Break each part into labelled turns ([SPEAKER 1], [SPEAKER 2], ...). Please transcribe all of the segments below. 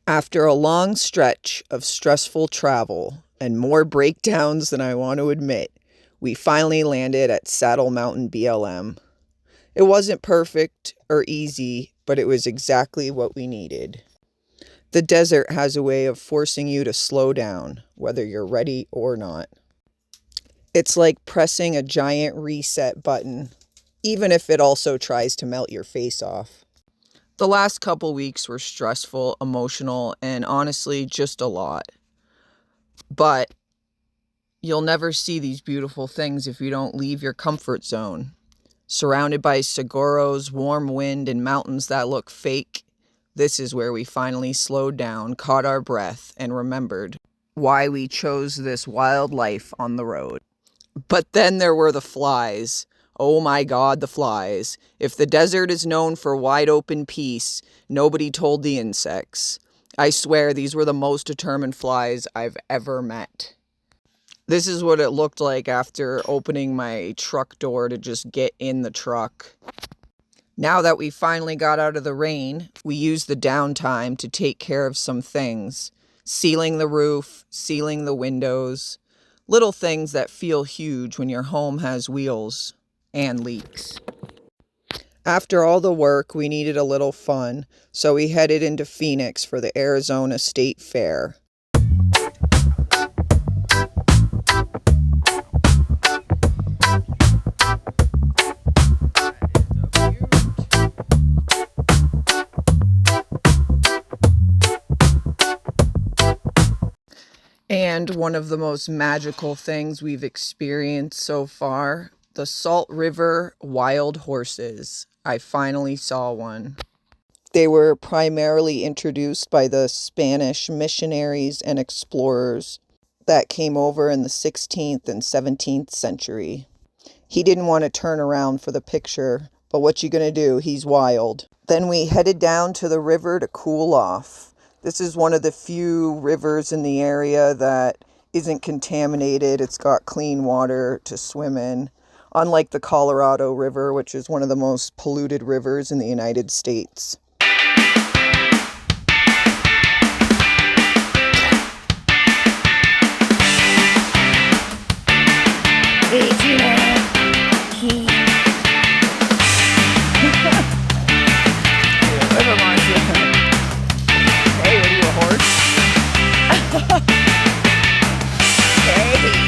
[SPEAKER 1] After a long stretch of stressful travel and more breakdowns than I want to admit, we finally landed at Saddle Mountain BLM. It wasn't perfect or easy, but it was exactly what we needed. The desert has a way of forcing you to slow down, whether you're ready or not. It's like pressing a giant reset button, even if it also tries to melt your face off. The last couple weeks were stressful, emotional, and honestly just a lot. But you'll never see these beautiful things if you don't leave your comfort zone. Surrounded by saguaros, warm wind, and mountains that look fake, this is where we finally slowed down, caught our breath, and remembered why we chose this wild life on the road. But then there were the flies. Oh my God, the flies. If the desert is known for wide open peace, nobody told the insects. I swear these were the most determined flies I've ever met. This is what it looked like after opening my truck door to just get in the truck. Now that we finally got out of the rain, we used the downtime to take care of some things. Sealing the roof, sealing the windows. Little things that feel huge when your home has wheels and leaks. After all the work, we needed a little fun, so we headed into Phoenix for the Arizona State Fair. And one of the most magical things we've experienced so far, the Salt River wild horses. I finally saw one. They were primarily introduced by the Spanish missionaries and explorers that came over in the 16th and 17th century. He didn't want to turn around for the picture, but what you gonna do? He's wild. Then we headed down to the river to cool off. This is one of the few rivers in the area that isn't contaminated. It's got clean water to swim in, unlike the Colorado River, which is one of the most polluted rivers in the United States. Hey, are you a horse? Hey.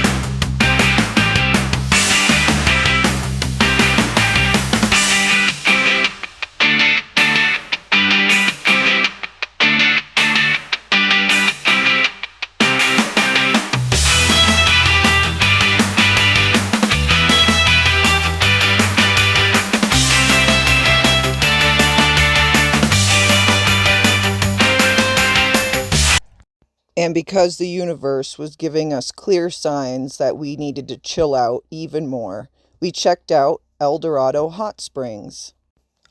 [SPEAKER 1] And because the universe was giving us clear signs that we needed to chill out even more, we checked out Dorado Hot Springs,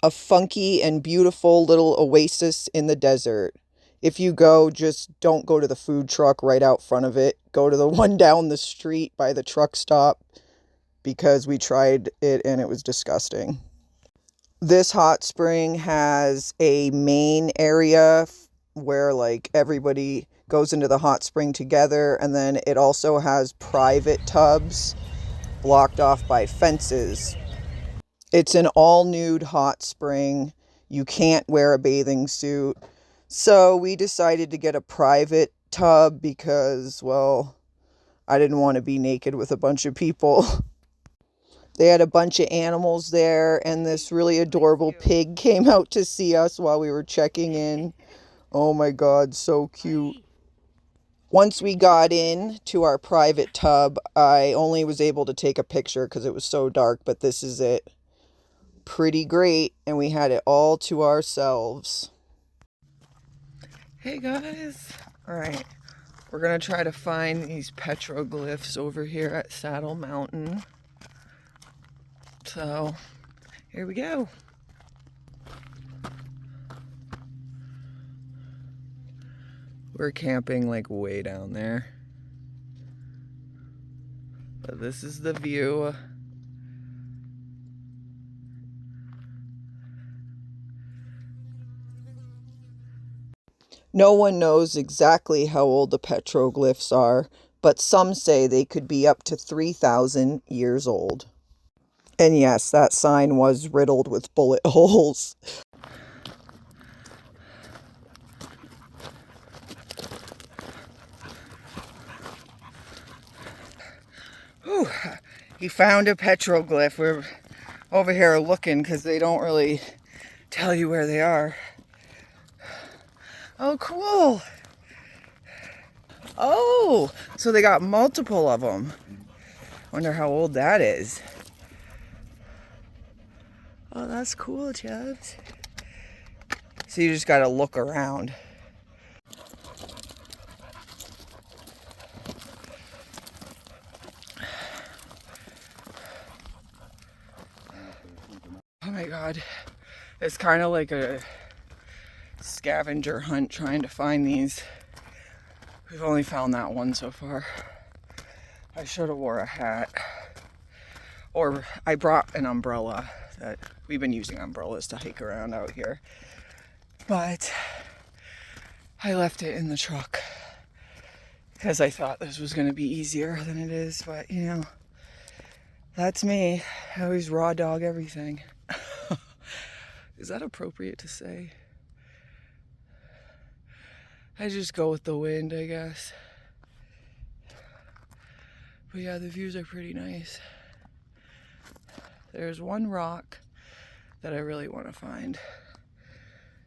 [SPEAKER 1] a funky and beautiful little oasis in the desert. If you go, just don't go to the food truck right out front of it. Go to the one down the street by the truck stop, because we tried it and it was disgusting. This hot spring has a main area where like everybody goes into the hot spring together, and then it also has private tubs blocked off by fences. It's an all-nude hot spring. You can't wear a bathing suit. So we decided to get a private tub because, well, I didn't want to be naked with a bunch of people. They had a bunch of animals there, and this really adorable pig came out to see us while we were checking in. Oh my God, so cute. Once we got in to our private tub, I only was able to take a picture because it was so dark, but this is it. Pretty great, and we had it all to ourselves. Hey guys. All right, we're gonna try to find these petroglyphs over here at Saddle Mountain. So, here we go. We're camping like way down there. But this is the view. No one knows exactly how old the petroglyphs are, but some say they could be up to 3,000 years old. And yes, that sign was riddled with bullet holes. Whew. He found a petroglyph. We're over here looking because they don't really tell you where they are. Oh, cool. Oh, so they got multiple of them. Wonder how old that is. Oh, that's cool, Chubbs. So you just gotta look around. Oh my God. It's kind of like a scavenger hunt trying to find these. We've only found that one so far. I should have wore a hat. Or I brought an umbrella. That we've been using umbrellas to hike around out here. But I left it in the truck because I thought this was going to be easier than it is. But you know, that's me. I always raw dog everything. Is that appropriate to say? I just go with the wind, I guess. But yeah, the views are pretty nice. There's one rock that I really want to find.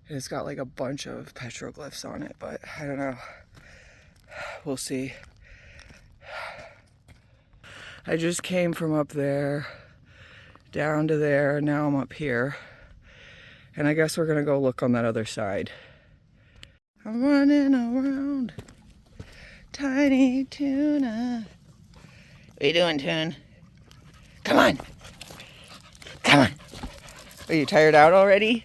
[SPEAKER 1] It's got like a bunch of petroglyphs on it, but I don't know. We'll see. I just came from up there, down to there, now I'm up here. And I guess we're gonna go look on that other side. I'm running around, tiny tuna. What are you doing, Tune? Come on. Come on. Are you tired out already?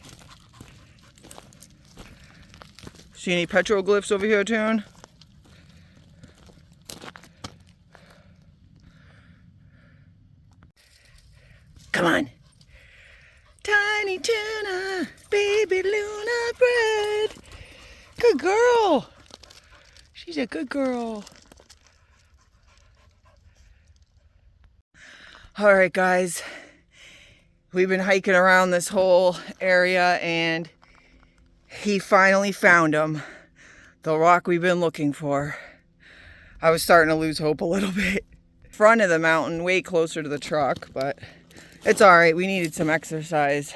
[SPEAKER 1] See any petroglyphs over here, Tune? Come on. Tiny tuna, baby Luna bread. Good girl. She's a good girl. All right, guys. We've been hiking around this whole area and he finally found him. The rock we've been looking for. I was starting to lose hope a little bit. Front of the mountain, way closer to the truck, but it's all right. We needed some exercise.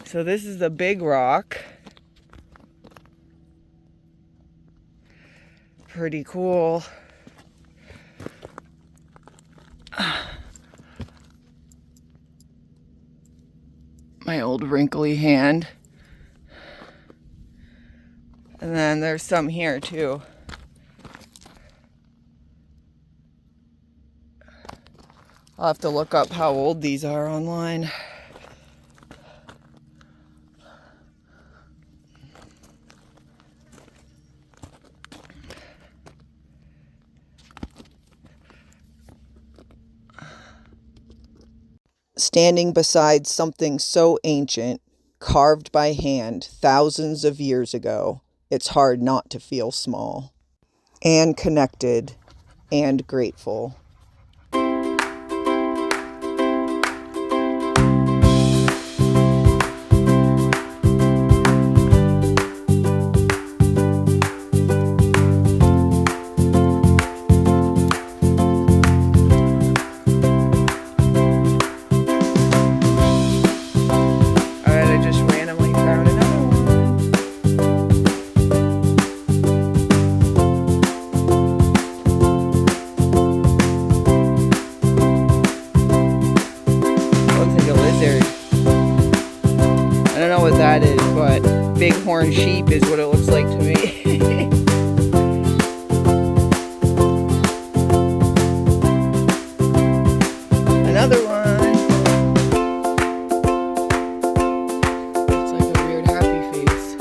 [SPEAKER 1] So this is the big rock. Pretty cool. My old wrinkly hand. And then there's some here too. I'll have to look up how old these are online. Standing beside something so ancient, carved by hand thousands of years ago, it's hard not to feel small and connected and grateful. That is, but bighorn sheep is what it looks like to me. Another one. It's like a weird happy face.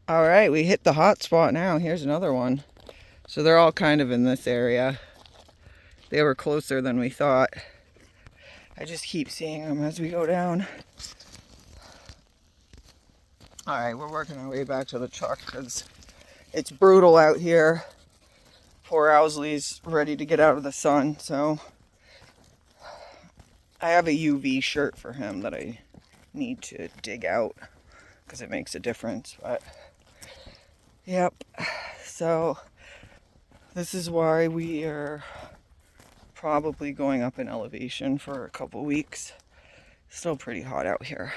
[SPEAKER 1] All right, we hit the hot spot now. Here's another one. So they're all kind of in this area. They were closer than we thought. I just keep seeing them as we go down. All right, we're working our way back to the truck because it's brutal out here. Poor Owsley's ready to get out of the sun, so I have a UV shirt for him that I need to dig out because it makes a difference. But yep, so this is why we are probably going up in elevation for a couple weeks. Still pretty hot out here.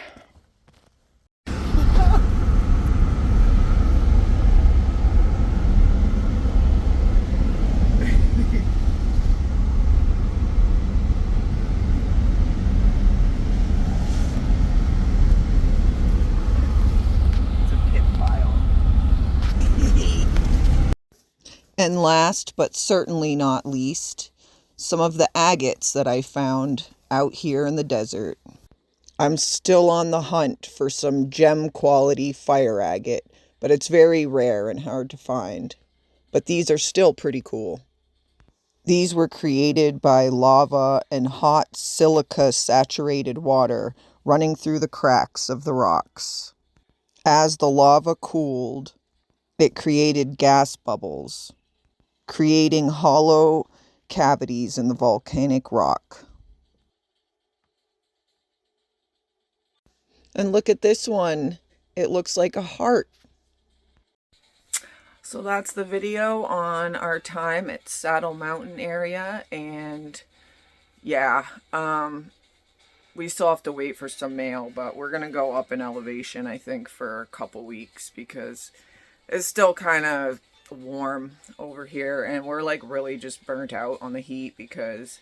[SPEAKER 1] And last, but certainly not least, some of the agates that I found out here in the desert. I'm still on the hunt for some gem quality fire agate, but it's very rare and hard to find. But these are still pretty cool. These were created by lava and hot silica saturated water running through the cracks of the rocks. As the lava cooled, it created gas bubbles, creating hollow cavities in the volcanic rock. And look at this one. It looks like a heart. So that's the video on our time at Saddle Mountain area. And yeah, we still have to wait for some mail, but we're going to go up in elevation, I think, for a couple weeks because it's still kind of warm over here, and we're like really just burnt out on the heat because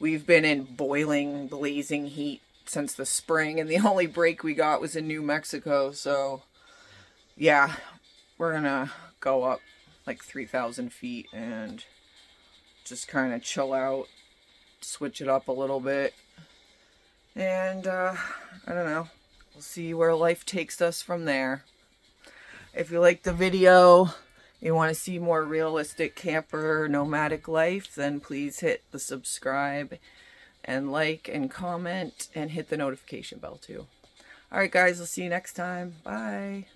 [SPEAKER 1] we've been in boiling, blazing heat since the spring, and the only break we got was in New Mexico. So yeah, we're gonna go up like 3,000 feet and just kind of chill out, switch it up a little bit, and I don't know, we'll see where life takes us from there. If you like the video, you want to see more realistic camper nomadic life, then please hit the subscribe and like and comment and hit the notification bell too. Alright guys, I'll see you next time. Bye.